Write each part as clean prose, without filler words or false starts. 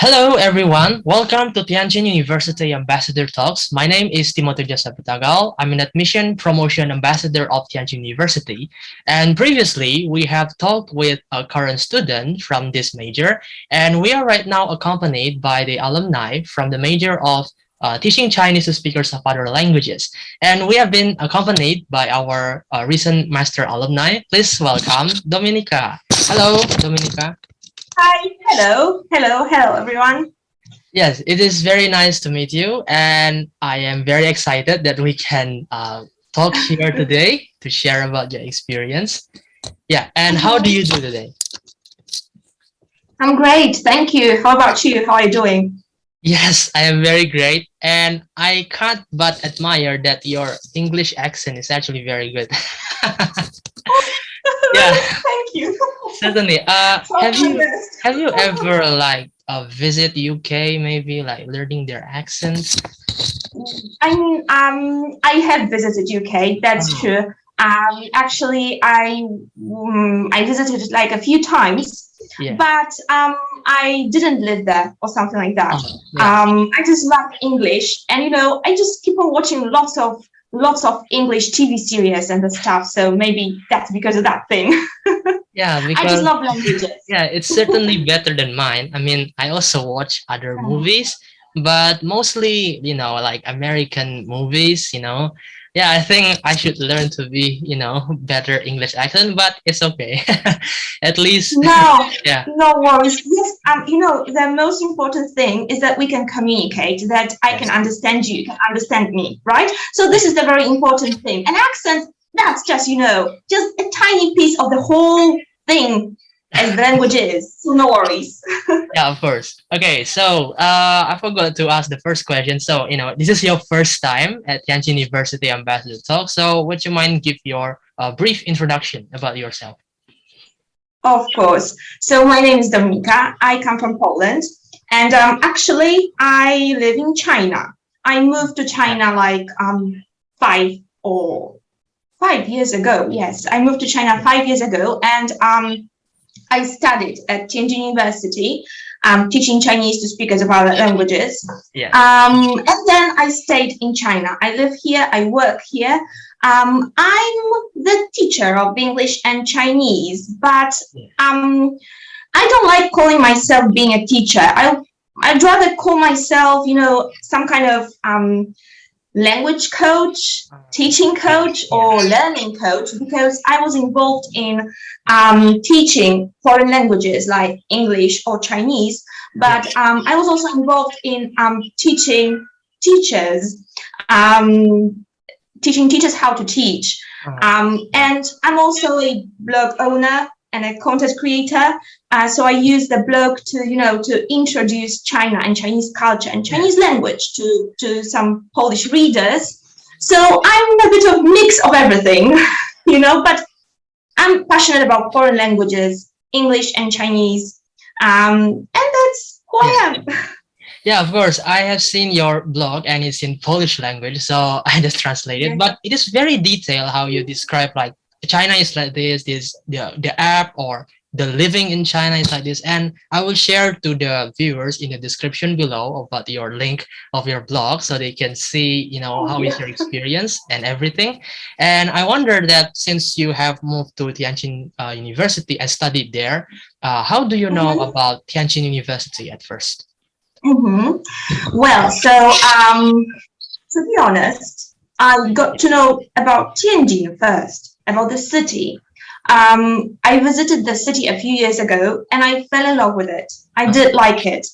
Hello, everyone. Welcome to Tianjin University Ambassador Talks. My name is timothyjhutagaol. I'm an admission promotion ambassador of Tianjin University. And previously, we have talked with a current student from this major, and we are right now accompanied by the alumni from the major of teaching Chinese to speakers of other languages. And we have been accompanied by our recent master alumni. Please welcome Dominika. Hello, Dominika. Hi, hello, everyone. Yes, it is very nice to meet you, and I am very excited that we can talk here today to share about your experience. Yeah, and how do you do today? I'm great, thank you. How about you? How are you doing? Yes, I am very great, and I can't but admire that your English accent is actually very good. Yeah, Thank you. certainly. So Have you ever like visit UK, maybe like learning their accents? I have visited UK. That's Oh, true. Actually, I visited like a few times, yeah. but I didn't live there or something like that. Oh, yeah. I just love English, and I just keep on watching lots of English TV series and the stuff. So maybe that's because of that thing. Yeah, I just because love languages. yeah, it's certainly better than mine. I mean, I also watch other movies, but mostly, like American movies. Yeah, I think I should learn to be, better English accent, but it's okay. At least, No, yeah, no worries. Yes, the most important thing is that we can communicate, that I can yes, understand you, you can understand me, right? So this is the very important thing. An accent, that's just a tiny piece of the whole thing as the language is. So no worries. yeah, of course. Okay, so I forgot to ask the first question. So, this is your first time at Tianjin University Ambassador Talk. So, would you mind give your brief introduction about yourself? Of course. So my name is Dominika. I come from Poland, and actually I live in China. I moved to Yeah. China like 5 years ago. Yes, I moved to China 5 years ago, and I studied at Tianjin University, teaching Chinese to speakers of other languages. Yeah. And then I stayed in China. I live here, I work here. I'm the teacher of English and Chinese, but Yeah. I don't like calling myself being a teacher. I'd rather call myself, some kind of language coach, teaching coach, Yeah. or learning coach, because I was involved in teaching foreign languages like English or Chinese, but I was also involved in teaching teachers, teaching teachers how to teach. And I'm also a blog owner and a content creator. So I use the blog to introduce China and Chinese culture and Chinese language to some Polish readers. So I'm a bit of mix of everything, but I'm passionate about foreign languages, English and Chinese. And that's who I am. Yeah, of course. I have seen your blog and it's in Polish language, so I just translated. Yeah. But it is very detailed how you describe like China is like this, the app or the living in China is like this. And I will share to the viewers in the description below about your link of your blog so they can see, how is your experience and everything. And I wonder that since you have moved to Tianjin University and studied there, how do you know about Tianjin University at first? Well, so to be honest, I got to know about Tianjin first, about the city. I visited the city a few years ago and I fell in love with it. I did like it.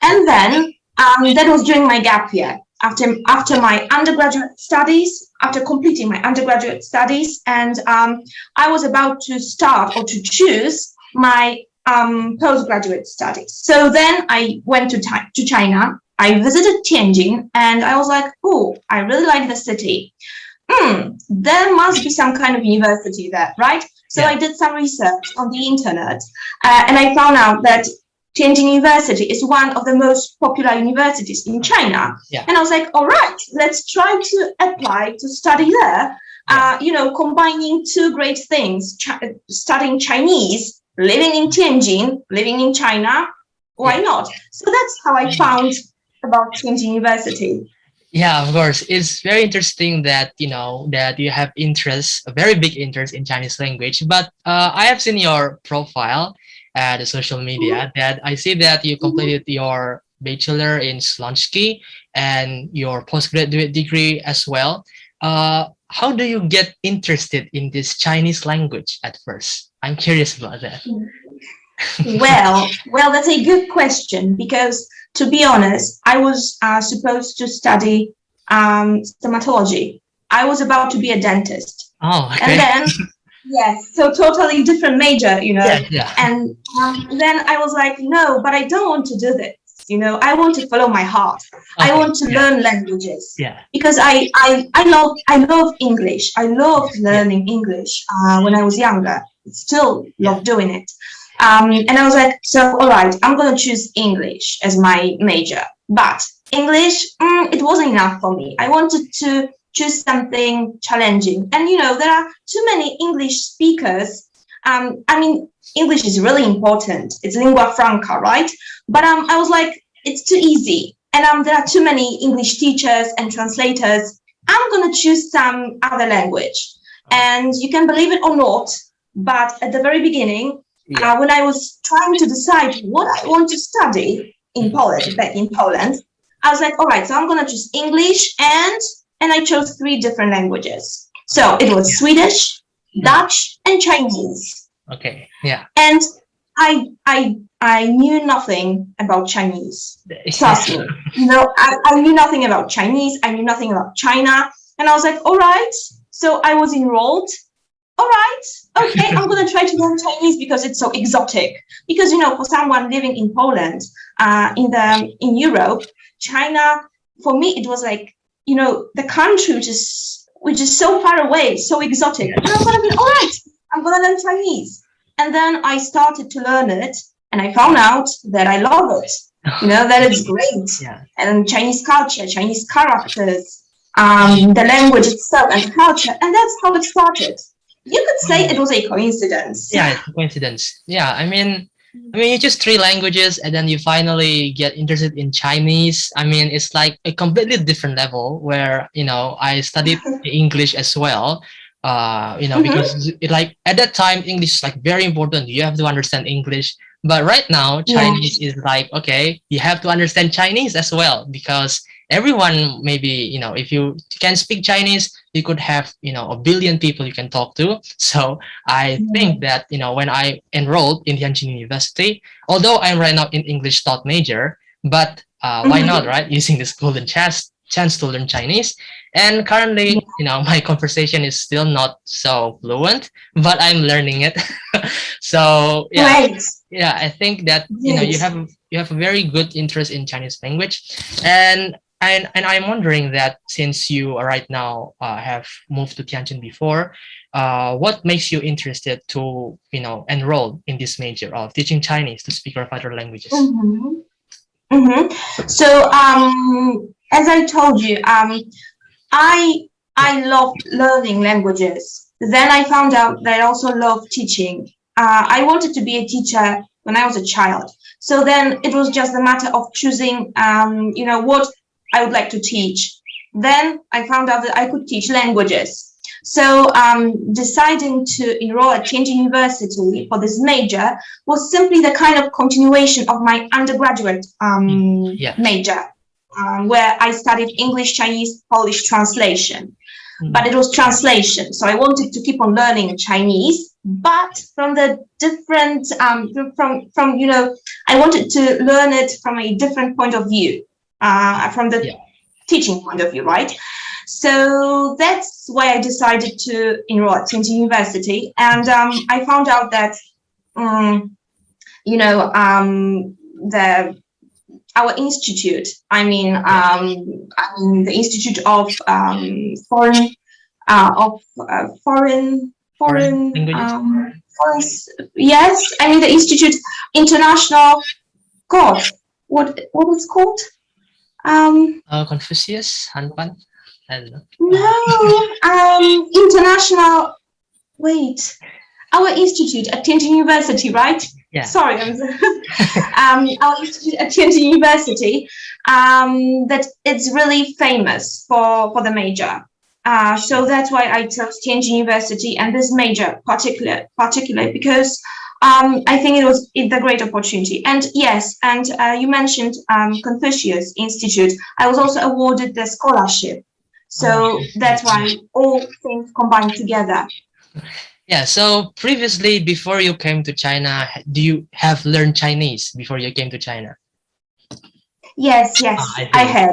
And then that was during my gap year, after my undergraduate studies, after completing my undergraduate studies, and I was about to start or to choose my postgraduate studies. So then I went to China. I visited Tianjin and I was like, oh, I really like the city. There must be some kind of university there, right? So I did some research on the internet and I found out that Tianjin University is one of the most popular universities in China. Yeah. And I was like, all right, let's try to apply to study there. Combining two great things, studying Chinese, living in Tianjin, living in China. Why not? So that's how I found about Tianjin University. Yeah, of course. It's very interesting that that you have interest, a very big interest in Chinese language. But I have seen your profile at the social media that I see that you completed your bachelor in Slonsky and your postgraduate degree as well. How do you get interested in this Chinese language at first? I'm curious about that. Well, that's a good question because, to be honest, I was supposed to study stomatology. I was about to be a dentist. Oh, okay. And then, yes, so totally different major, Yeah. And then I was like, no, but I don't want to do this. I want to follow my heart. I want to learn languages. Yeah. Because I love English. I loved learning English when I was younger. Still love doing it. And I was like, so, all right, I'm going to choose English as my major. But English, it wasn't enough for me. I wanted to choose something challenging. And, there are too many English speakers. English is really important. It's lingua franca, right? But I was like, it's too easy. And there are too many English teachers and translators. I'm going to choose some other language. And you can believe it or not, but at the very beginning, when I was trying to decide what I want to study in Poland, back in Poland, I was like, all right, so I'm going to choose English, and I chose 3 different languages. So it was Swedish, Dutch, and Chinese. Okay. Yeah. And I knew nothing about Chinese. Trust me. I knew nothing about Chinese. I knew nothing about China. And I was like, all right. So I was enrolled. All right, okay, I'm going to try to learn Chinese because it's so exotic. Because, for someone living in Poland, in Europe, China, for me, it was like, the country which is so far away, so exotic. And I'm going to be, all right, I'm going to learn Chinese. And then I started to learn it, and I found out that I love it. That it's great. Yeah. And Chinese culture, Chinese characters, the language itself and culture. And that's how it started. You could say it was a coincidence. Yeah, it's a coincidence. Yeah, I mean, you choose 3 languages and then you finally get interested in Chinese. It's like a completely different level where, I studied English as well. Because at that time, English is like very important. You have to understand English. But right now, Chinese is like, okay, you have to understand Chinese as well, because everyone, maybe, if you can speak Chinese, you could have, 1 billion people you can talk to. So I think that, when I enrolled in Tianjin University, although I'm right now in English taught major, but why not, right? Using this golden chance to learn Chinese. And currently, my conversation is still not so fluent, but I'm learning it. So yeah, I think that you have a very good interest in Chinese language, and I'm wondering that since you right now have moved to Tianjin before, what makes you interested to enroll in this major of teaching Chinese to speakers of other languages? So as I told you, I love learning languages. Then I found out that I also love teaching. I wanted to be a teacher when I was a child. So then it was just a matter of choosing, what I would like to teach. Then I found out that I could teach languages. So deciding to enroll at Tianjin University for this major was simply the kind of continuation of my undergraduate major, where I studied English, Chinese, Polish translation. But it was translation. So I wanted to keep on learning Chinese, but from the different, I wanted to learn it from a different point of view, from the teaching point of view, right? So that's why I decided to enroll at Tianjin University. And I found out that, our institute, the Institute of the Institute International, God, what is called? Confucius, Hanpan? I don't know. No, international, wait, our institute at Tianjin University, right? Yeah. Sorry, our institute at Tianjin University, that it's really famous for the major. So that's why I chose Tianjin University and this major particularly because I think it's a great opportunity. And yes, and you mentioned Confucius Institute. I was also awarded the scholarship. So that's why all things combined together. Yeah, so previously, before you came to China, do you have learned Chinese before you came to China? Yes, I had.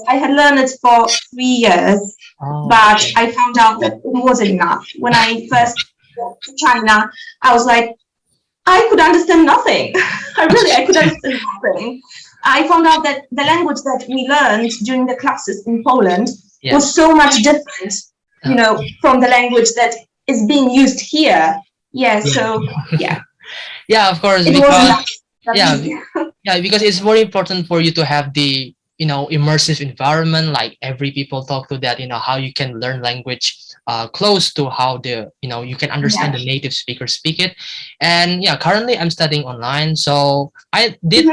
I had learned it for 3 years, but I found out that it wasn't enough. When I first went to China, I was like, I could understand nothing. I could understand nothing. I found out that the language that we learned during the classes in Poland was so much different, from the language that is being used here. So yeah, of course, because it's very important for you to have the immersive environment, like every people talk to that, how you can learn language close to how you can understand the native speakers speak it. And currently I'm studying online, so I did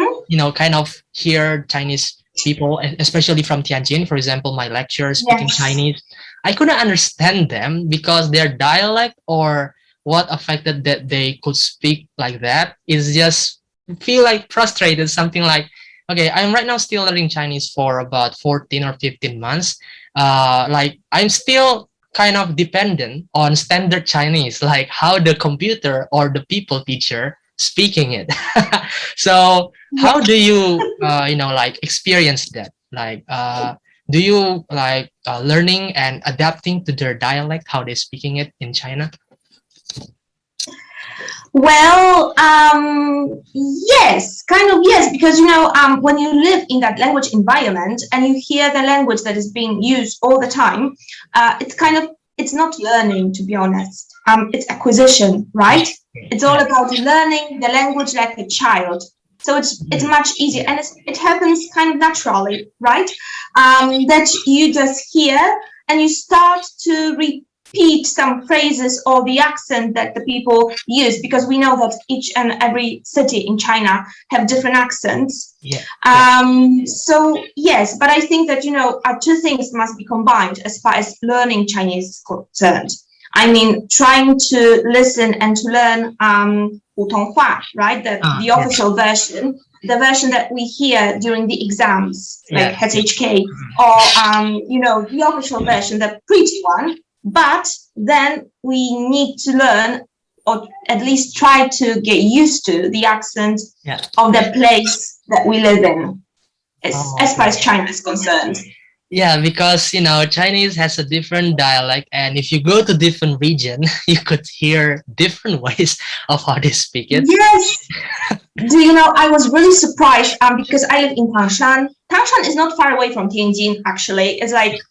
kind of hear Chinese people, especially from Tianjin, for example, my lecturers speaking Chinese. I couldn't understand them because their dialect or what affected that they could speak like that is just feel like frustrated, something like, okay, I'm right now still learning Chinese for about 14 or 15 months. Like I'm still kind of dependent on standard Chinese, like how the computer or the people teacher speaking it. So how do you, like experience that? Like, do you like learning and adapting to their dialect, how they're speaking it in China? Well, yes, kind of yes, because when you live in that language environment and you hear the language that is being used all the time, it's not learning, to be honest. It's acquisition, right? It's all about learning the language like a child. So it's much easier, and it happens kind of naturally, right? That you just hear and you start to repeat some phrases or the accent that the people use, because we know that each and every city in China have different accents. So yes, but I think that two things must be combined as far as learning Chinese is concerned. I mean, trying to listen and to learn 普通话, right? The official version, the version that we hear during the exams, like HHK, or the official version, the pretty one. But then we need to learn, or at least try to get used to the accent of the place that we live in, as far as China is concerned. Yeah, because Chinese has a different dialect, and if you go to different region, you could hear different ways of how they speak it. Yes. I was really surprised because I live in Tangshan. Tangshan is not far away from Tianjin. Actually, it's like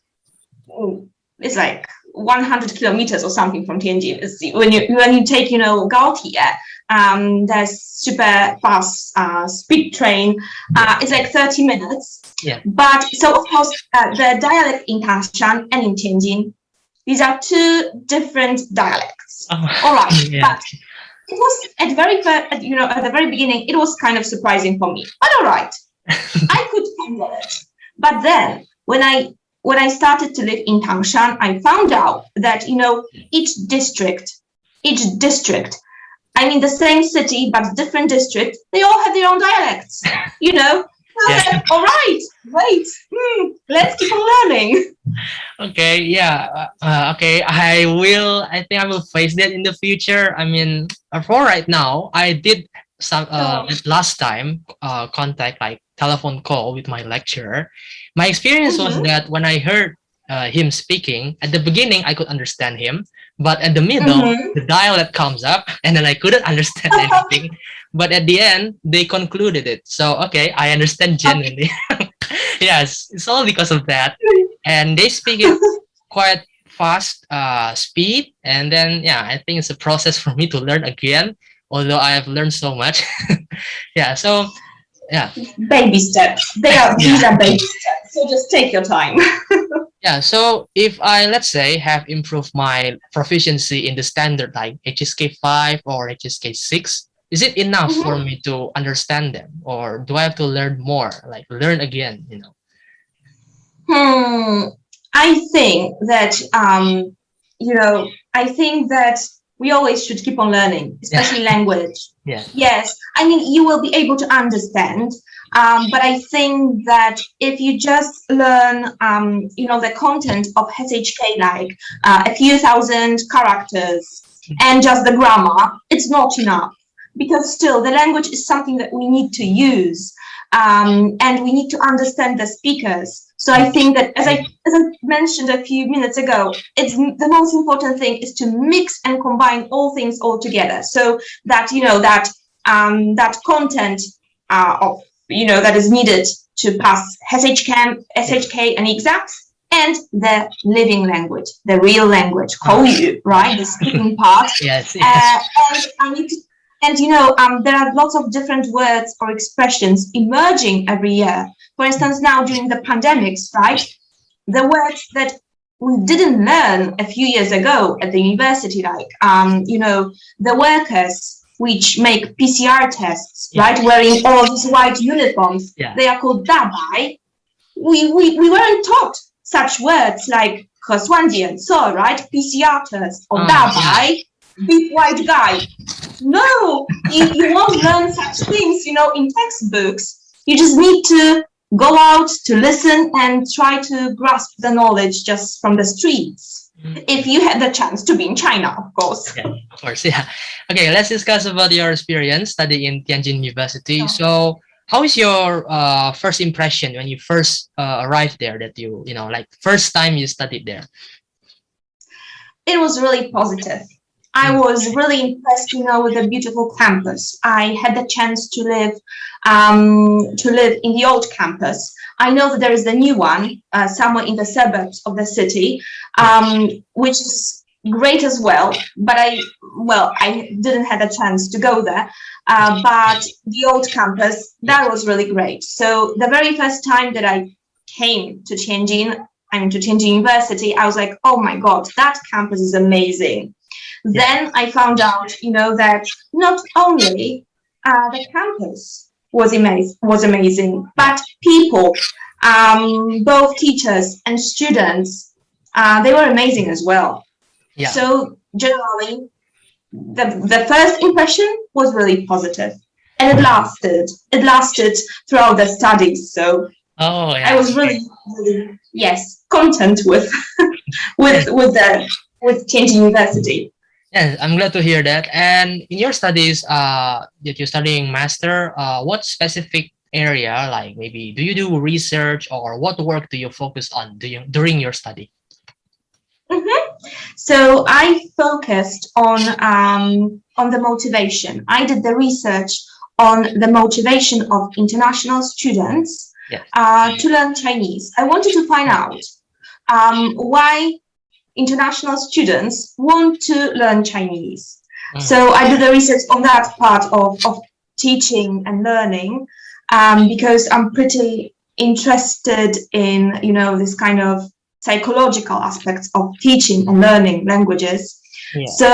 100 kilometers or something from Tianjin. When you take Gaotie, there's super fast speed train. It's like 30 minutes. But so of course the dialect in Tangshan and in Tianjin, these are two different dialects. All right, but it was at the very beginning, it was kind of surprising for me. But all right, I could handle it. But then when I started to live in Tangshan, I found out that each district, I mean the same city but different district, they all have their own dialects. All right, wait, let's keep on learning. Okay, okay, I think I will face that in the future. I mean, for right now, I did some last time contact, like telephone call with my lecturer. My experience was that when I heard him speaking, at the beginning I could understand him, but at the middle the dialect comes up and then I couldn't understand anything. But at the end they concluded it, so okay, I understand genuinely. Yes, it's all because of that. And they speak it quite fast speed, and then I think it's a process for me to learn again, although I have learned so much. So baby steps. These are baby steps, so just take your time. So if I, let's say, have improved my proficiency in the standard like HSK 5 or HSK 6, is it enough for Mhm. me to understand them, or do I have to learn more, like learn again, you know? I think that I think that we always should keep on learning, Yeah. especially language. Yeah. Yes, I mean you will be able to understand, but I think that if you just learn, the content of SHK, like a few thousand characters and just the grammar, it's not enough, because still the language is something that we need to use, and we need to understand the speakers. So I think that, as I mentioned a few minutes ago, it's the most important thing is to mix and combine all things all together, so that that content that is needed to pass SHK and exams, and the living language, the real language, Koyu, right? The speaking part. Yes. And I need to, and there are lots of different words or expressions emerging every year. For instance, now during the pandemics, right? The words that we didn't learn a few years ago at the university, like the workers which make PCR tests, right, wearing all these white uniforms, they are called dabai. We weren't taught such words like 核酸检测, right, PCR test, or dabai, big white guy. No, you won't learn such things, in textbooks. You just need to go out to listen and try to grasp the knowledge just from the streets. If you had the chance to be in China, of course. Yeah, of course, yeah. Okay, let's discuss about your experience studying in Tianjin University. So, how is your first impression when you first arrived there? That like first time you studied there? It was really positive. I was really impressed, with the beautiful campus. I had the chance to live in the old campus. I know that there is the new one somewhere in the suburbs of the city, which is great as well. But I didn't have a chance to go there. But the old campus, that was really great. So the very first time that I came to Tianjin University, I was like, oh my God, that campus is amazing. Then I found out, that not only the campus was amazing, but people, both teachers and students, they were amazing as well. Yeah. So generally, the first impression was really positive, and it lasted throughout the studies. So I was really, content with with Tianjin University. Yes, I'm glad to hear that. And in your studies, that you're studying master, what specific area, like maybe do you do research, or what work do you focus on during your study? So I focused on the motivation. I did the research on the motivation of international students to learn Chinese. I wanted to find out why international students want to learn Chinese. So I did the research on that part of teaching and learning, because I'm pretty interested in, this kind of psychological aspects of teaching and learning languages. So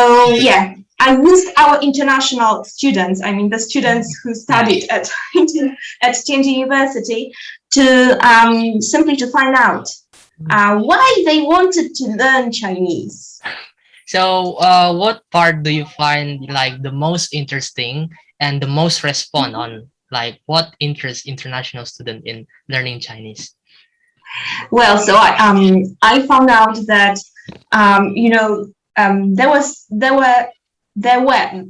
I used our international students, the students who studied at Tianjin University, to simply to find out why they wanted to learn Chinese. So what part do you find like the most interesting and the most respond on, like what interests international student in learning Chinese? Well, so I found out that there were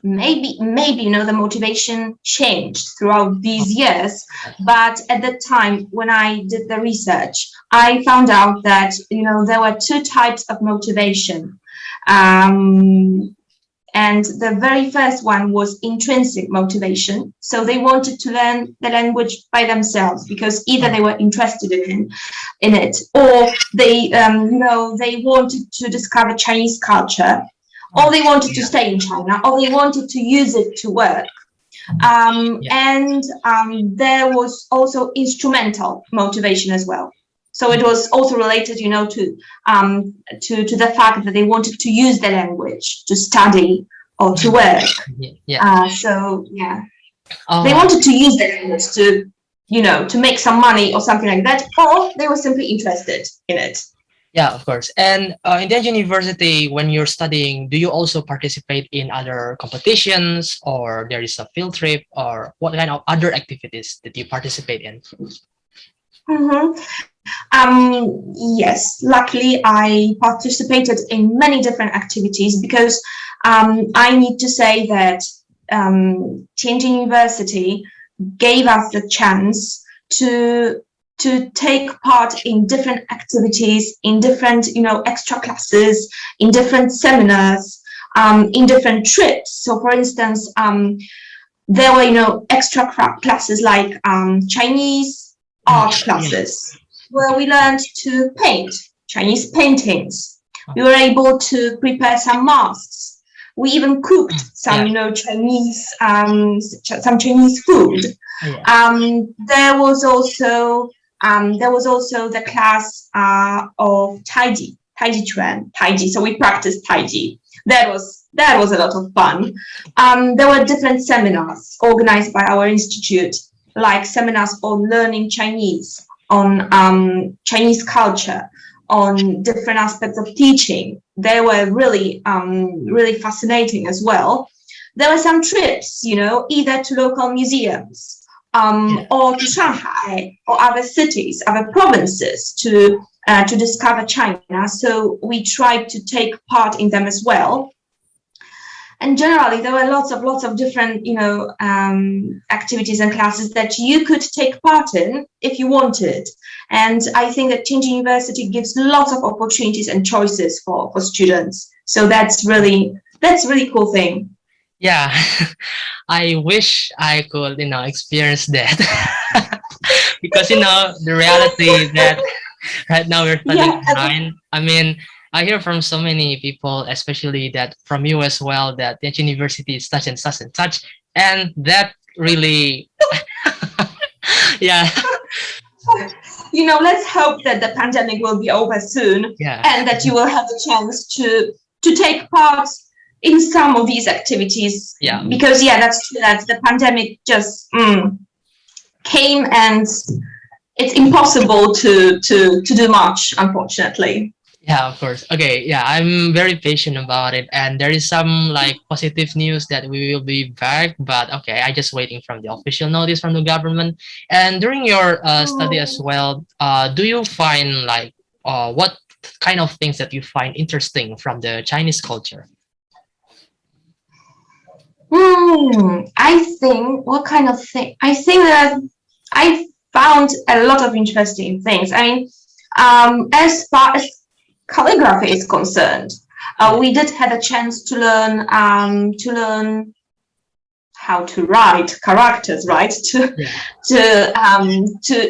maybe the motivation changed throughout these years, but at the time when I did the research, I found out that there were two types of motivation, and the very first one was intrinsic motivation. So they wanted to learn the language by themselves because either they were interested in it, or they wanted to discover Chinese culture, or they wanted to stay in China, or they wanted to use it to work. And there was also instrumental motivation as well. So it was also related, to the fact that they wanted to use the language to study or to work. Yeah. So yeah, they wanted to use their English to, to make some money or something like that, or they were simply interested in it. Yeah, of course. And in Tianjin University, when you're studying, do you also participate in other competitions, or there is a field trip, or what kind of other activities that you participate in? Yes, luckily I participated in many different activities because I need to say that Tianjin University gave us the chance to take part in different activities, in different, extra classes, in different seminars, in different trips. So for instance, there were, extra classes like Chinese art classes, where we learned to paint Chinese paintings. We were able to prepare some masks. We even cooked some, Chinese, some Chinese food. There was also the class of Taiji Chuan, Taiji. So we practiced Taiji. That was a lot of fun. There were different seminars organized by our institute, like seminars on learning Chinese, on Chinese culture, on different aspects of teaching. They were really, really fascinating as well. There were some trips, either to local museums, or to Shanghai or other cities, other provinces to discover China. So we tried to take part in them as well. And generally, there were lots of different, activities and classes that you could take part in if you wanted. And I think that Tianjin University gives lots of opportunities and choices for students. So that's really cool thing. Yeah, I wish I could, experience that. Because, the reality is that right now we're studying online. I mean, I hear from so many people, especially that from you as well, that Tianjin University is such and such and such. And that really, yeah. Let's hope that the pandemic will be over soon, and that you will have the chance to take part in some of these activities. Yeah. Because that's true that the pandemic just came, and it's impossible to do much, unfortunately. Yeah, of course. Okay, yeah, I'm very patient about it, and there is some positive news that we will be back, but okay, I just waiting from the official notice from the government. And during your study as well, do you find what kind of things that you find interesting from the Chinese culture? I think what kind of thing? I think that I found a lot of interesting things. I mean, as far as calligraphy is concerned, we did have a chance to learn how to write characters, right? To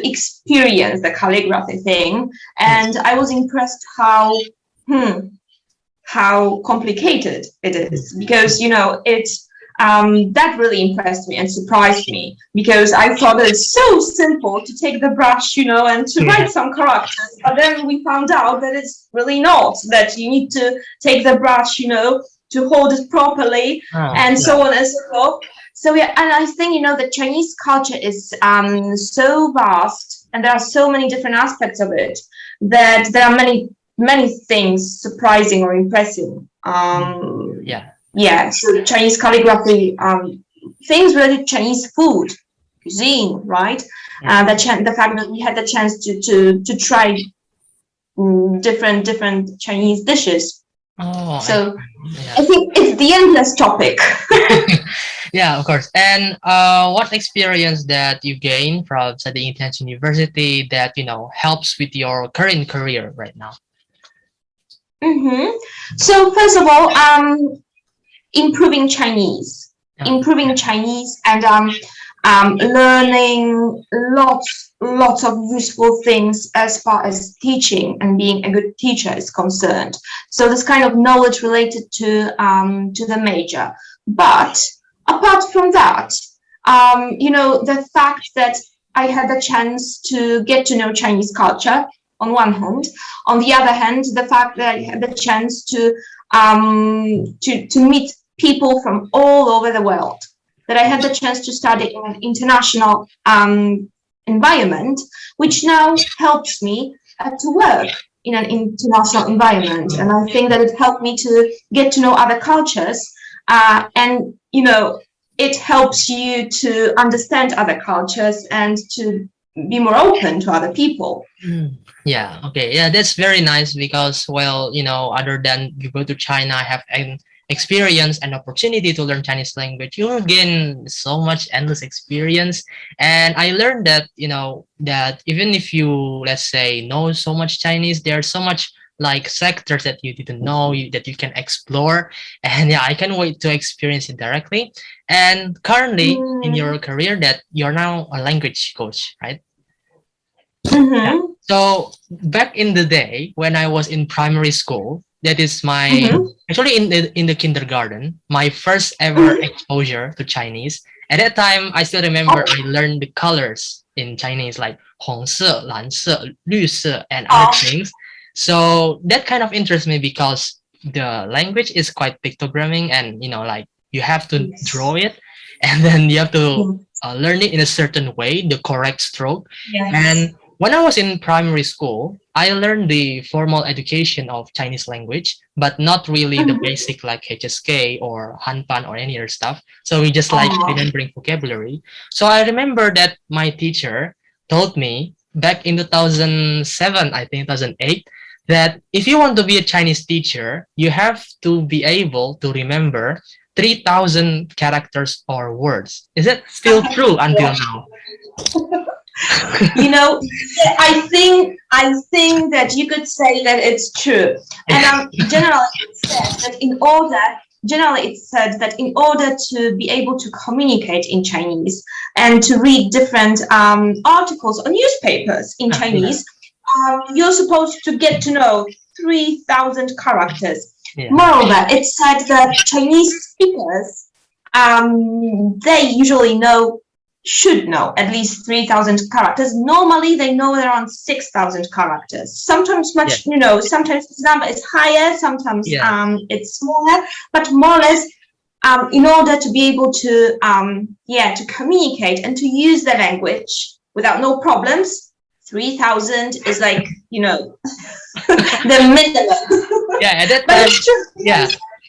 experience the calligraphy thing, and I was impressed how complicated it is, because it's that really impressed me and surprised me, because I thought that it's so simple to take the brush, and to write some characters, but then we found out that it's really not, that you need to take the brush, to hold it properly, so on and so forth. So and I think, the Chinese culture is so vast, and there are so many different aspects of it, that there are many things surprising or impressive. So Chinese calligraphy, things related to Chinese food, cuisine, right? The fact that we had the chance to try different Chinese dishes. I think it's the endless topic. Yeah, of course. And what experience that you gain from studying at Tianjin University that helps with your current career right now? So first of all, improving Chinese, and learning lots of useful things as far as teaching and being a good teacher is concerned. So this kind of knowledge related to the major. But apart from that, the fact that I had the chance to get to know Chinese culture on one hand, on the other hand, the fact that I had the chance to meet people from all over the world, that I had the chance to study in an international environment, which now helps me to work in an international environment. And I think that it helped me to get to know other cultures, and it helps you to understand other cultures and to be more open to other people. Yeah, okay. Yeah, that's very nice because, well, other than you go to China, have an experience and opportunity to learn Chinese language, you will gain so much endless experience. And I learned that, that even if you, let's say, know so much Chinese, there's so much like sectors that you didn't know that you can explore. And yeah, I can't wait to experience it directly. And currently in your career that you're now a language coach, right? Yeah. So back in the day when I was in primary school, that is my actually in the kindergarten, my first ever exposure to Chinese. At that time, I still remember I learned the colors in Chinese like 红色, 蓝色, 绿色, and other things. So that kind of interests me because the language is quite pictogramming, and like you have to draw it, and then you have to learn it in a certain way, the correct stroke. And when I was in primary school, I learned the formal education of Chinese language, but not really the basic like HSK or Hanpan or any other stuff. So we just like remembering vocabulary. So I remember that my teacher told me back in 2007, I think 2008, that if you want to be a Chinese teacher, you have to be able to remember 3,000 characters or words. Is that still true until now? I think that you could say that it's true. And generally it's said that in order to be able to communicate in Chinese and to read different articles or newspapers in Chinese, you're supposed to get to know 3,000 characters. Moreover, it's said that Chinese speakers, they usually should know at least 3,000 characters. Normally, they know around 6,000 characters. Sometimes sometimes this number is higher, sometimes it's smaller, but more or less, in order to be able to to communicate and to use the language without no problems, 3,000 is like the minimum. At that time,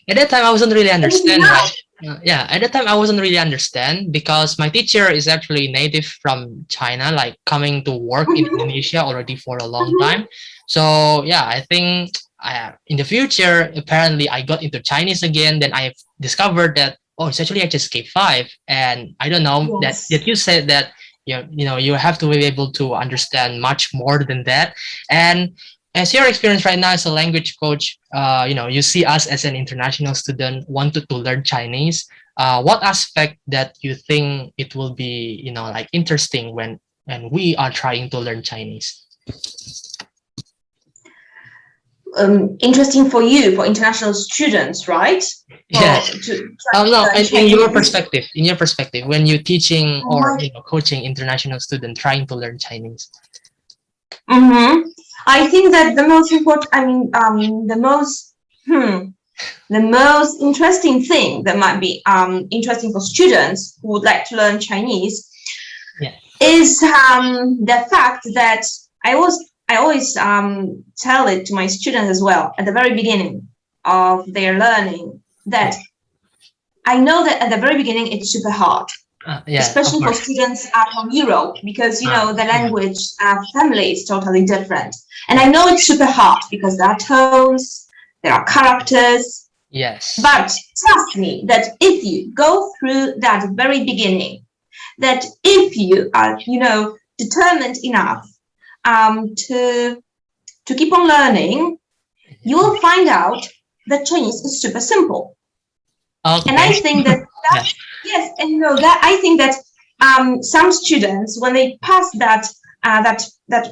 at that time I wasn't really understand. At that time I wasn't really understand because my teacher is actually native from China, like coming to work in Indonesia already for a long time. So I think in the future, apparently I got into Chinese again. Then I discovered that it's actually HSK 5, and I don't know that you said that you have to be able to understand much more than that. And as your experience right now as a language coach, you see us as an international student wanted to learn Chinese. What aspect that you think it will be, like interesting when we are trying to learn Chinese? Interesting for you, for international students, right? In your perspective, when you're teaching or coaching international students trying to learn Chinese. I think that the most important, the most interesting thing that might be interesting for students who would like to learn Chinese is the fact that I always tell it to my students as well at the very beginning of their learning, that I know that at the very beginning it's super hard. Especially for students from Europe, because the language family is totally different, and I know it's super hard because there are tones, there are characters. But trust me that if you go through that very beginning, that if you are determined enough to keep on learning, you will find out that Chinese is super simple. And I think that I think that some students, when they pass that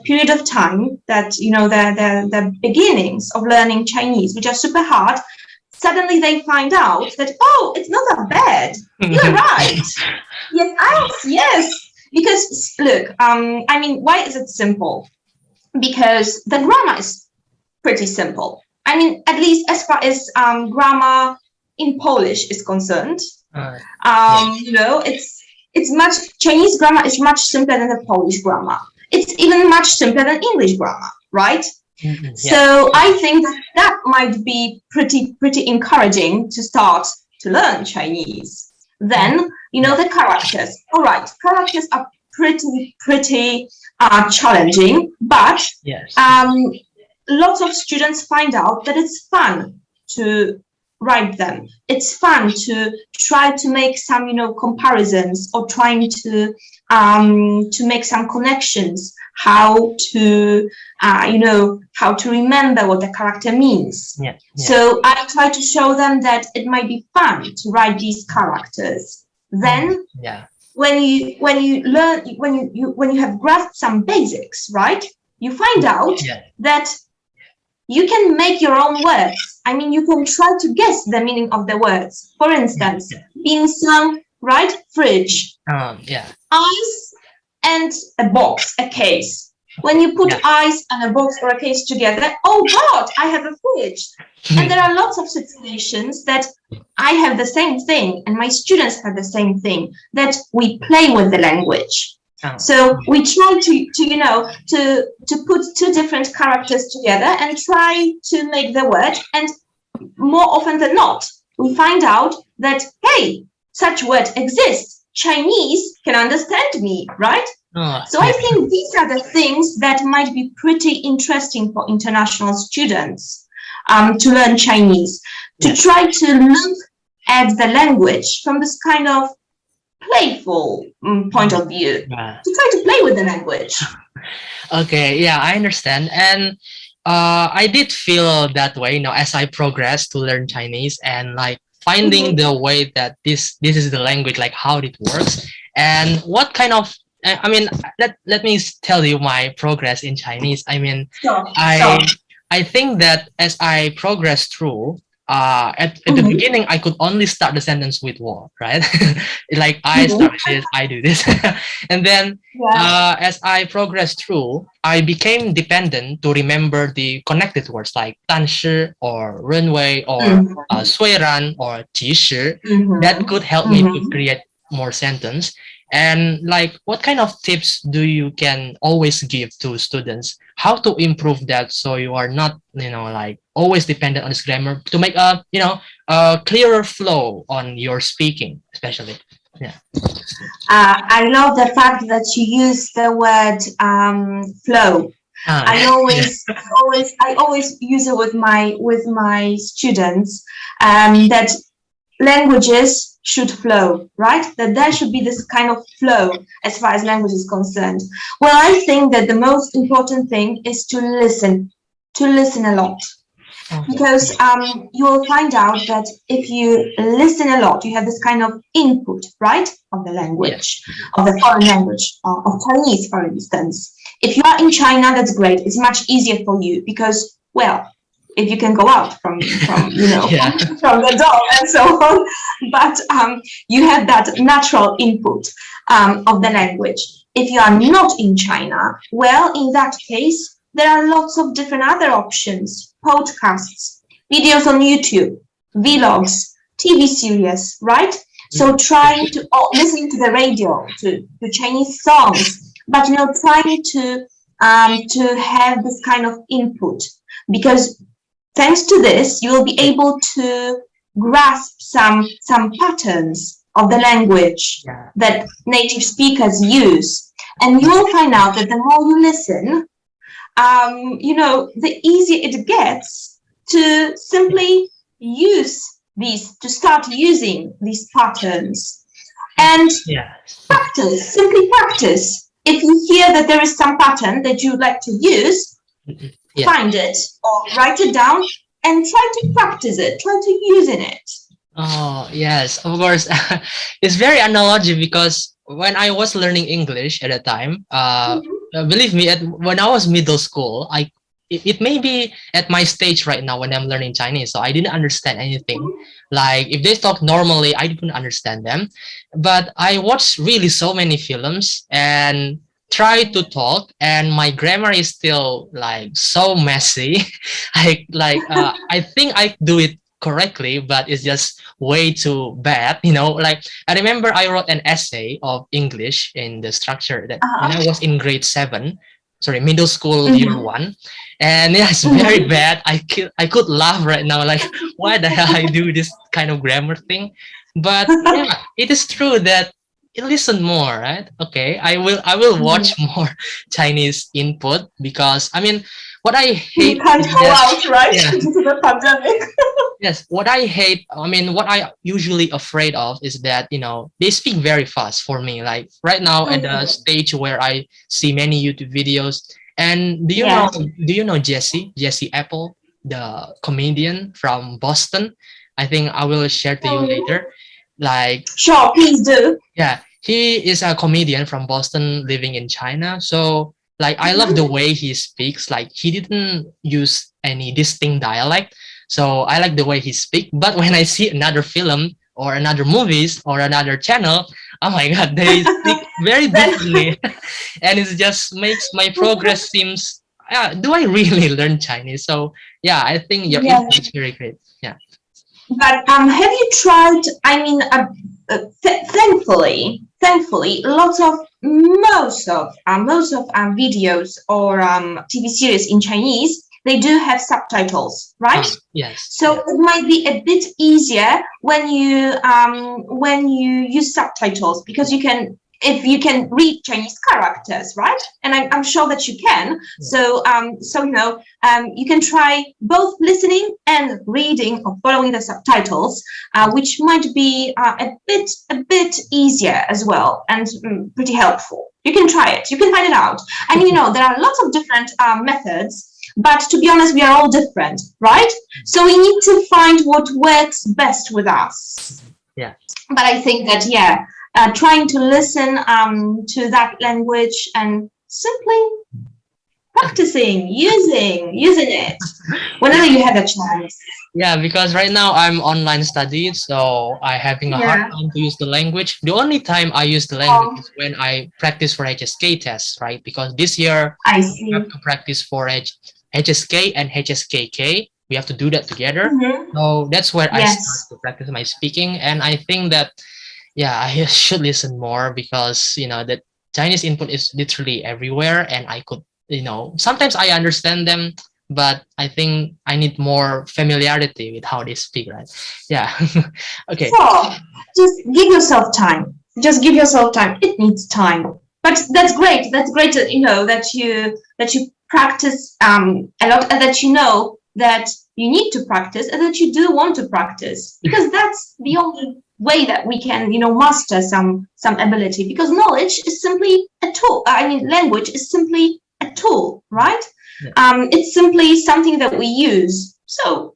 period of time, that the beginnings of learning Chinese, which are super hard, suddenly they find out that it's not that bad. You're right. Yes. Because look, why is it simple? Because the grammar is pretty simple. At least as far as grammar in Polish is concerned, Yes. you know, it's much Chinese grammar is much simpler than the Polish grammar. It's even much simpler than English grammar, right? Yeah. So I think that might be pretty encouraging to start to learn Chinese. Then, you know, the characters. All right, characters are pretty challenging, but Yes. lots of students find out that it's fun to write them. It's fun to try to make some, you know, comparisons or trying to make some connections, how to, you know, how to remember what the character means. Yeah. So I try to show them that it might be fun to write these characters. Then when you learn, when you have grasped some basics, right, you find out that you can make your own words. I mean, you can try to guess the meaning of the words. For instance, dim sum, right? Fridge. Ice and a box, a case. When you put ice and a box or a case together, oh God, I have a fridge. And there are lots of situations that I have the same thing and my students have the same thing, that we play with the language. So we try to you know, to put two different characters together and try to make the word. And more often than not, we find out that, hey, such word exists. Chinese can understand me, right? So I think these are the things that might be pretty interesting for international students to learn Chinese, to try to look at the language from this kind of playful point of view, to try to play with the language. Okay, yeah, I understand. And I did feel that way, you know, as I progressed to learn Chinese and like finding the way that this is the language, like how it works and what kind of, I mean, let me tell you my progress in Chinese. I mean, I think that as I progress through, at the beginning, I could only start the sentence with "wo," right? Like I start with this, I do this, and then as I progressed through, I became dependent to remember the connected words like 但是 or 认为 or 虽然 or 即使 that could help me to create more sentence. And like, what kind of tips do you can always give to students how to improve that so you are not, you know, like always dependent on this grammar to make a, you know, a clearer flow on your speaking, especially. I love the fact that you use the word flow. I always use it with my students, that languages should flow, right? That there should be this kind of flow as far as language is concerned. Well, I think that the most important thing is to listen a lot. Because you will find out that if you listen a lot, you have this kind of input, right, of the language, of the foreign language, of Chinese, for instance. If you are in China, that's great. It's much easier for you because, well, if you can go out from you know, from the door and so on, but you have that natural input of the language. If you are not in China, well, in that case, there are lots of different other options: podcasts, videos on YouTube, vlogs, TV series, right? So trying to listening to the radio, to Chinese songs, but you know, trying to have this kind of input, because thanks to this, you will be able to grasp some patterns of the language that native speakers use. And you will find out that the more you listen, you know, the easier it gets to simply start using these patterns. And simply practice. If you hear that there is some pattern that you would like to use, find it or write it down and try to practice it, try to use it. Oh, yes, of course. It's very analogy because when I was learning English at the time, believe me, when I was middle school, it may be at my stage right now when I'm learning Chinese, so I didn't understand anything. Like if they talk normally, I didn't understand them. But I watched really so many films and try to talk, and my grammar is still like so messy. I think I do it correctly, but it's just way too bad. You know, like I remember I wrote an essay of English in the structure that when I was in grade 7, sorry, middle school year 1, and yeah, it's very bad. I could laugh right now, like why the hell I do this kind of grammar thing, but yeah, it is true that you listen more, right? Okay, I will watch more Chinese input because I mean, what I You hate can't is go that out, right? yeah, Due to the pandemic. yes, what I hate, I mean, what I usually afraid of is that, you know, they speak very fast for me. Like right now at the stage where I see many YouTube videos. And Yeah. do you know Jesse Apple, the comedian from Boston? I think I will share to you later. Like, Sure, please do. yeah, he is a comedian from Boston living in China. So like I love the way he speaks. Like he didn't use any distinct dialect. So I like the way he speaks. But when I see another film or another movies or another channel, oh my god, they speak very differently. And it just makes my progress seems do I really learn Chinese? So yeah, I think your Yeah. input is very great. Yeah. But have you tried? I mean, thankfully, most of videos or TV series in Chinese, they do have subtitles, right? Yes. So it might be a bit easier when you use subtitles because if you can read Chinese characters, right? And I'm sure that you can. So you can try both listening and reading or following the subtitles, which might be a bit easier as well and pretty helpful. You can try it. You can find it out. And there are lots of different methods. But to be honest, we are all different, right? So we need to find what works best with us. Yeah. But I think that, trying to listen to that language and simply practicing, using it whenever you have a chance. Yeah, because right now I'm online studied, so I having a hard time to use the language. The only time I use the language is when I practice for HSK tests, right? Because this year I see. we have to practice for HSK and HSKK. We have to do that together. So that's where I start to practice my speaking. And I think that, yeah, I should listen more because, the Chinese input is literally everywhere. And I could, sometimes I understand them, but I think I need more familiarity with how they speak, right? Yeah. Okay. So just give yourself time. Just give yourself time. It needs time. But that's great. That's great that that you practice a lot, and that that you need to practice, and that you do want to practice, because that's the only way that we can master some ability, because knowledge is simply a tool. I mean, language is simply a tool, right? It's simply something that we use. So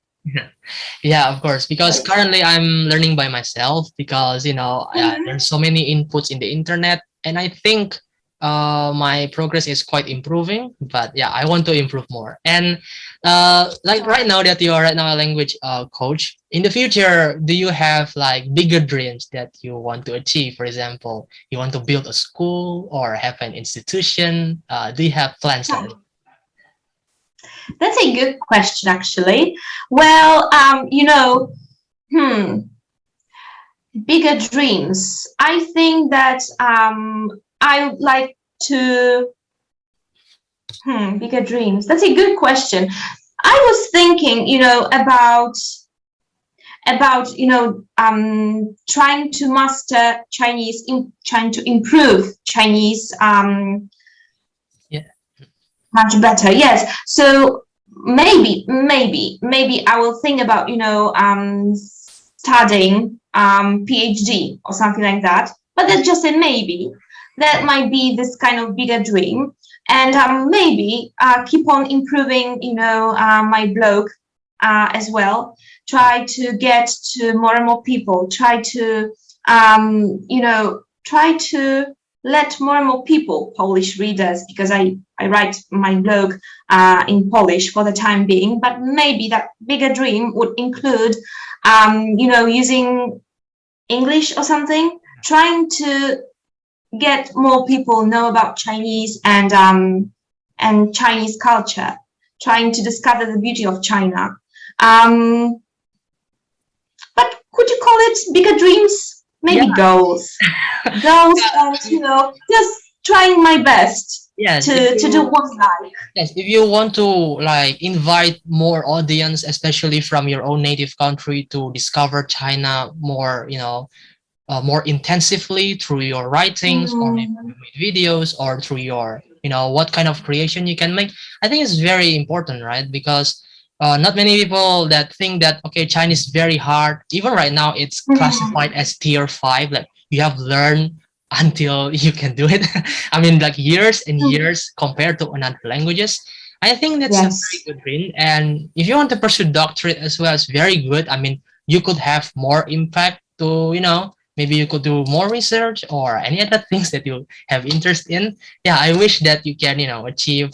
yeah, of course, because currently I'm learning by myself because there's so many inputs in the internet, and I think my progress is quite improving, but yeah, I want to improve more. And like right now that you are a language coach, in the future, do you have like bigger dreams that you want to achieve? For example, you want to build a school or have an institution? Do you have plans on it? That's a good question, actually. Well, bigger dreams. I think that I would like to bigger dreams. That's a good question. I was thinking, about trying to master Chinese, trying to improve Chinese much better. Yes. So maybe I will think about studying PhD or something like that. But that's just a maybe. That might be this kind of bigger dream, and maybe keep on improving my blog as well. Try to get to more and more people. Try to let more and more people, Polish readers, because I write my blog in Polish for the time being, but maybe that bigger dream would include, using English or something, trying to get more people know about Chinese and Chinese culture, trying to discover the beauty of China. could you call it bigger dreams? Maybe goals. Goals, and just trying my best to do what I like. Yes, if you want to like invite more audience, especially from your own native country, to discover China more, more intensively through your writings or maybe videos or through your, what kind of creation you can make. I think it's very important, right? Because not many people that think that, okay, Chinese is very hard. Even right now, it's classified as tier 5. Like you have learned until you can do it. I mean, like years and years compared to another languages. I think that's a very good dream. And if you want to pursue doctorate as well, it's very good. I mean, you could have more impact to, maybe you could do more research or any other things that you have interest in. Yeah, I wish that you can, achieve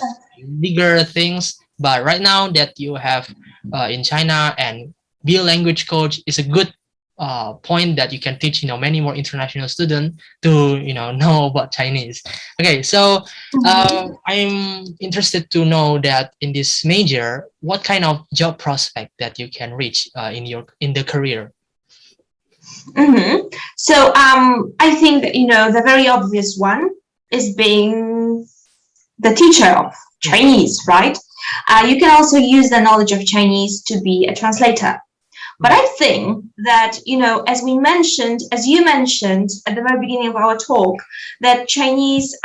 bigger things. But right now that you have in China and be a language coach is a good point that you can teach, many more international students to, know about Chinese. Okay, so I'm interested to know that in this major, what kind of job prospect that you can reach in the career? So I think that, the very obvious one is being the teacher of Chinese, right? You can also use the knowledge of Chinese to be a translator. But I think that, as you mentioned at the very beginning of our talk, that Chinese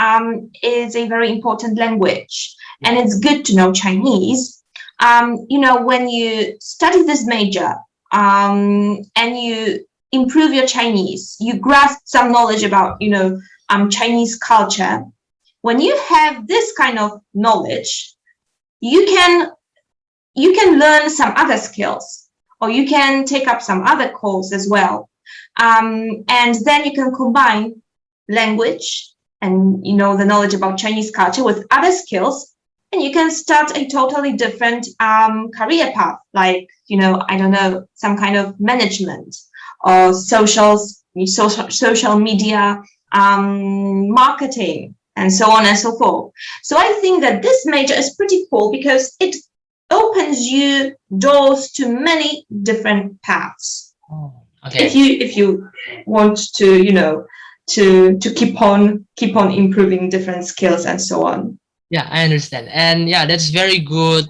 is a very important language, and it's good to know Chinese. When you study this major and you improve your Chinese, you grasp some knowledge about, Chinese culture. When you have this kind of knowledge, you can learn some other skills, or you can take up some other course as well. And then you can combine language and, the knowledge about Chinese culture with other skills, and you can start a totally different career path, like, I don't know, some kind of management or social media, marketing, and so on and so forth. So I think that this major is pretty cool because it opens you doors to many different paths. Okay. If you want to, to keep on improving different skills and so on. Yeah, I understand. And yeah, that's very good,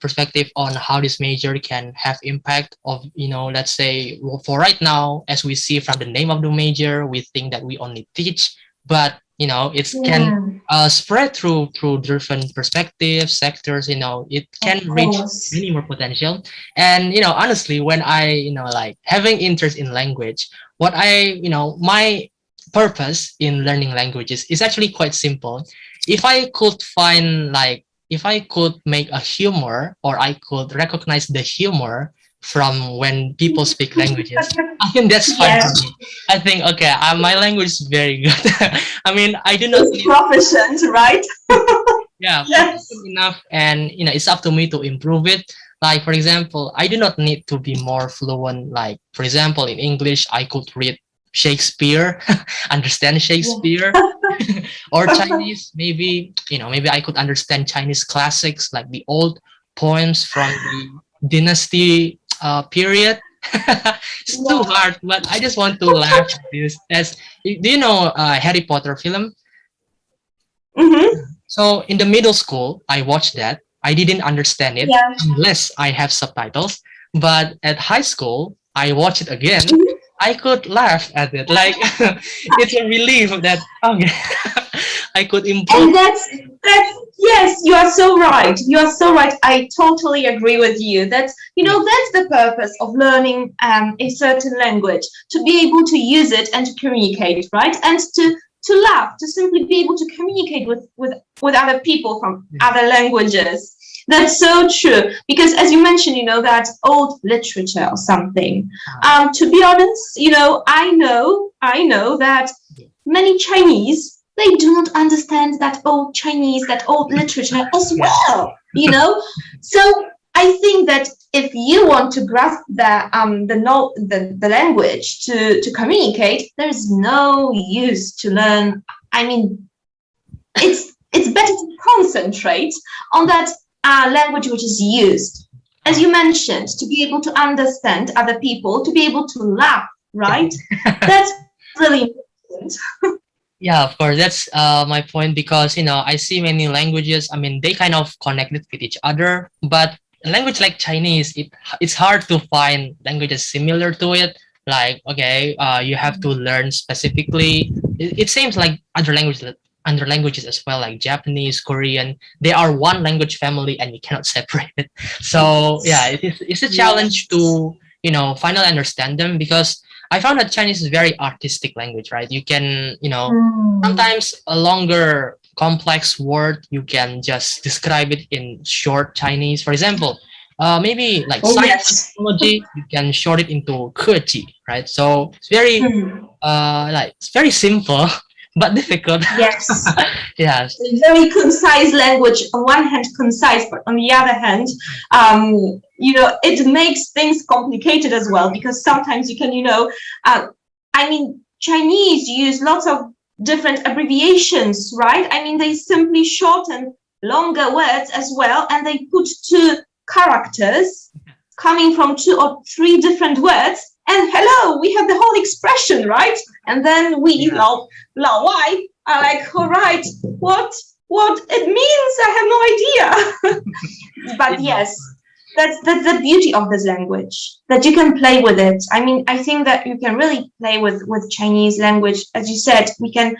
perspective on how this major can have impact of, let's say for right now, as we see from the name of the major, we think that we only teach, but it can spread through different perspectives, sectors, it can reach many more potential. And, honestly, when I, like having interest in language, what I, my purpose in learning languages is actually quite simple. If I could make a humor, or I could recognize the humor from when people speak languages, I think that's fine for me. I think, okay, my language is very good. I mean, I do not need proficient, right? Yeah, enough, and it's up to me to improve it. Like, for example, I do not need to be more fluent. Like, for example, in English, I could read Shakespeare, understand Shakespeare, or Chinese, maybe I could understand Chinese classics, like the old poems from the dynasty period. It's too hard, but I just want to laugh at this. Do you know Harry Potter film? So in the middle school, I watched that. I didn't understand it unless I have subtitles. But at high school, I watched it again. I could laugh at it. Like, it's a relief that, okay, I could improve. And that's yes, you are so right. You are so right. I totally agree with you. That's that's the purpose of learning a certain language, to be able to use it and to communicate, right? And to laugh, to simply be able to communicate with other people from other languages. That's so true, because as you mentioned, that old literature or something. To be honest, I know that many Chinese, they do not understand that old Chinese, that old literature as well. So I think that if you want to grasp the language to communicate, there is no use to learn. I mean, it's better to concentrate on that language which is used. as you mentioned, to be able to understand other people, to be able to laugh, right? That's really important. Yeah, of course. That's my point because I see many languages. I mean, they kind of connected with each other, but a language like Chinese, it's hard to find languages similar to it. Like, okay, you have to learn specifically. It seems like other languages as well, like Japanese, Korean. They are one language family, and you cannot separate it. So yeah, it's a challenge to finally understand them because I found that Chinese is very artistic language, right? You can, sometimes a longer complex word, you can just describe it in short Chinese. For example, maybe like Oh, science yes. technology, you can short it into 科技, right? So it's very, it's very simple, but difficult. Yes. Yes. Very concise language, on one hand concise, but on the other hand, it makes things complicated as well, because sometimes you can, Chinese use lots of different abbreviations, right? I mean, they simply shorten longer words as well, and they put two characters coming from 2 or 3 different words, and hello, we have the whole expression, right? And then we, Lao Wai, are like, all right, what it means, I have no idea. But yes, that's the beauty of this language, that you can play with it. I mean, I think that you can really play with Chinese language. As you said, we can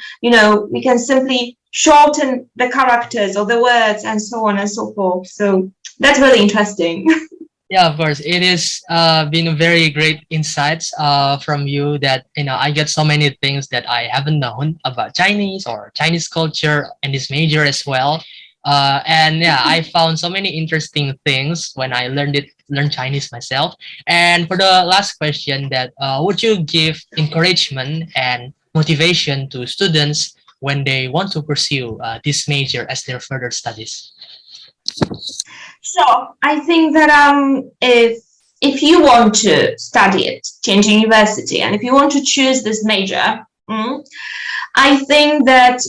simply shorten the characters or the words and so on and so forth. So that's really interesting. Yeah, of course. It is been very great insights from you that I get so many things that I haven't known about Chinese or Chinese culture and this major as well. And yeah, I found so many interesting things when I learned Chinese myself. And for the last question, that would you give encouragement and motivation to students when they want to pursue this major as their further studies? So I think that if you want to study at Tianjin University and if you want to choose this major, I think that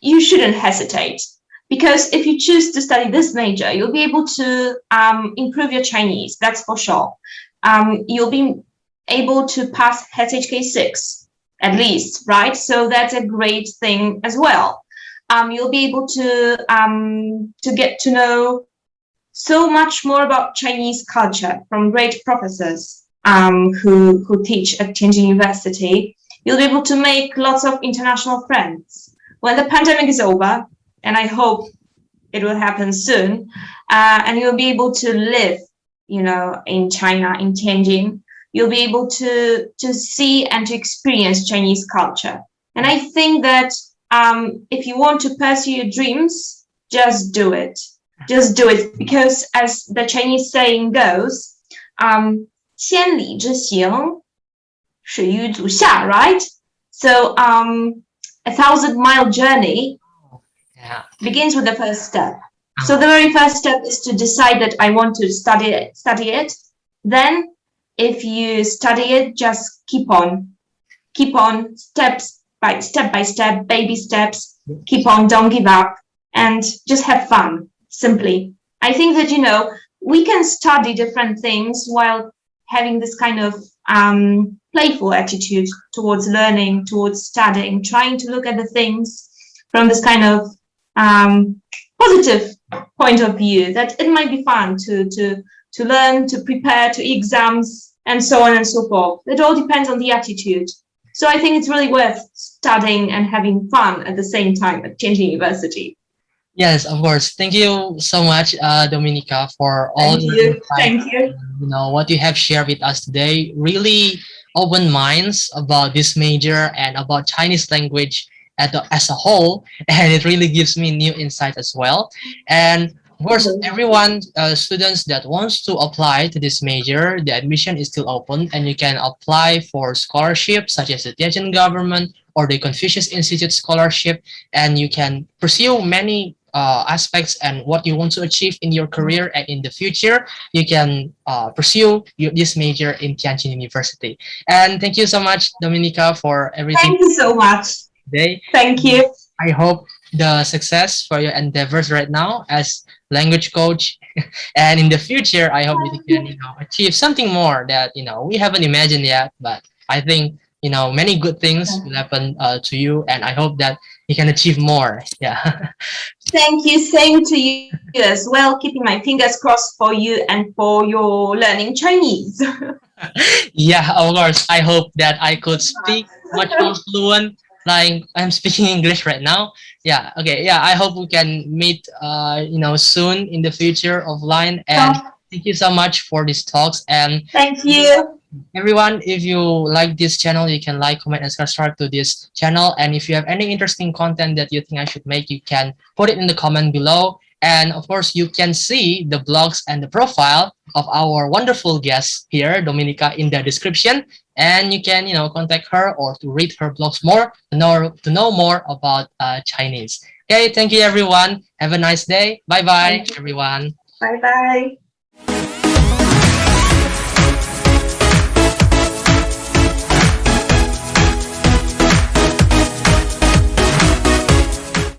you shouldn't hesitate, because if you choose to study this major, you'll be able to improve your Chinese. That's for sure. You'll be able to pass HSK 6 at least, right? So that's a great thing as well. You'll be able to get to know so much more about Chinese culture from great professors who teach at Tianjin University. You'll be able to make lots of international friends. When the pandemic is over, and I hope it will happen soon, and you'll be able to live, in China, in Tianjin, you'll be able to see and to experience Chinese culture. And I think that if you want to pursue your dreams, just do it. Just do it, because as the Chinese saying goes, 千里之行，始于足下, right? So a 1,000-mile journey begins with the first step. So the very first step is to decide that I want to study it. Then if you study it, just keep on step by step, baby steps, keep on, don't give up, and just have fun, simply. I think that, we can study different things while having this kind of playful attitude towards learning, towards studying, trying to look at the things from this kind of positive point of view, that it might be fun to learn, to prepare to exams, and so on and so forth. It all depends on the attitude. So I think it's really worth studying and having fun at the same time at Tianjin University. Yes, of course. Thank you so much, Dominika, for all the insights. Thank you. What you have shared with us today. Really open minds about this major and about Chinese language as a whole, and it really gives me new insight as well. And of course, everyone, students that wants to apply to this major, the admission is still open, and you can apply for scholarships such as the Tianjin government or the Confucius Institute scholarship, and you can pursue many aspects and what you want to achieve in your career and in the future. You can pursue this major in Tianjin University. And thank you so much, Dominika, for everything. Thank you so much. Today. Thank you. I hope the success for your endeavors right now as language coach And in the future, I hope that you can, achieve something more that, we haven't imagined yet. But I think, many good things will happen to you, and I hope that you can achieve more. Yeah. Thank you. Same to you as well. Keeping my fingers crossed for you and for your learning Chinese. Yeah, of course. I hope that I could speak much more fluent like I'm speaking English right now. Yeah, okay. Yeah, I hope we can meet soon in the future offline, and thank you so much for these talks. And thank you. Everyone, if you like this channel, you can like, comment, and subscribe to this channel. And if you have any interesting content that you think I should make, you can put it in the comment below. And of course, you can see the blogs and the profile of our wonderful guest here, Dominika, in the description. And you can, contact her or to read her blogs more to know more about Chinese. Okay, thank you, everyone. Have a nice day. Bye-bye, everyone. Bye-bye.